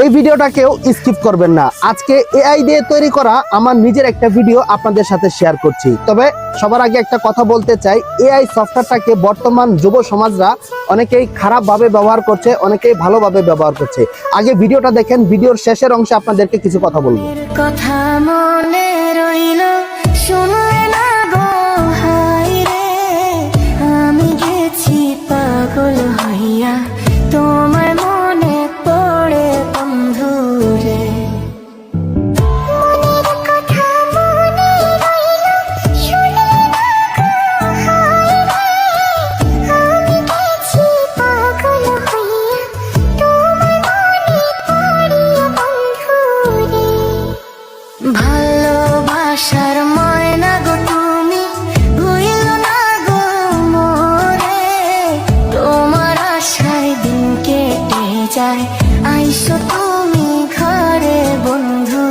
এই ভিডিওটা কেউ স্কিপ করবেন না। আজকে এআই দিয়ে তৈরি করা আমার নিজের একটা ভিডিও আপনাদের সাথে শেয়ার করছি। তবে সবার আগে একটা কথা বলতে চাই, এআই সফটওয়্যারটাকে বর্তমান যুব সমাজরা অনেকেই খারাপভাবে ব্যবহার করছে, অনেকেই ভালোভাবে ব্যবহার করছে। আগে ভিডিওটা দেখেন, ভিডিওর শেষের অংশে আপনাদেরকে কিছু কথা বলবো। কথা মনে রইল, শুনলে না গো হাই রে, আমি গেছি পাগল হইয়া, তোমার মনে পড়ে বন্ধু রে। ভালোবাসার ময়না গো তুমি, ভুইল না গো মোরে, তোমার আশায় দিন কেটে যায়, আইসো তুমি ঘরে বন্ধু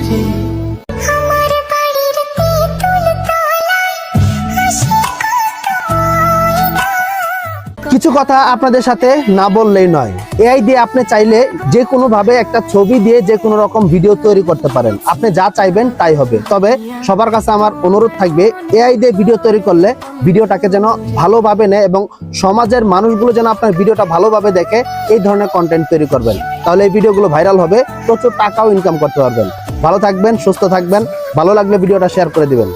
রে। আমার বাড়ির তেঁতুল তলায় হাসি কিছু কথা আপনাদের সাথে না বললেই নয়। এআই দিয়ে আপনি চাইলে যে কোনো ভাবে একটা ছবি দিয়ে যে কোনো রকম ভিডিও তৈরি করতে পারেন। আপনি যা চাইবেন তাই হবে। তবে সবার কাছে আমার অনুরোধ থাকবে, এআই দিয়ে ভিডিও তৈরি করলে ভিডিওটাকে যেন ভালোভাবে নেয় এবং সমাজের মানুষগুলো যেন আপনার ভিডিওটা ভালোভাবে দেখে, এই ধরনের কন্টেন্ট তৈরি করবেন। তাহলে এই ভিডিওগুলো ভাইরাল হবে, প্রচুর টাকাও ইনকাম করতে পারবেন। ভালো থাকবেন, সুস্থ থাকবেন। ভালো লাগলে ভিডিওটা শেয়ার করে দিবেন।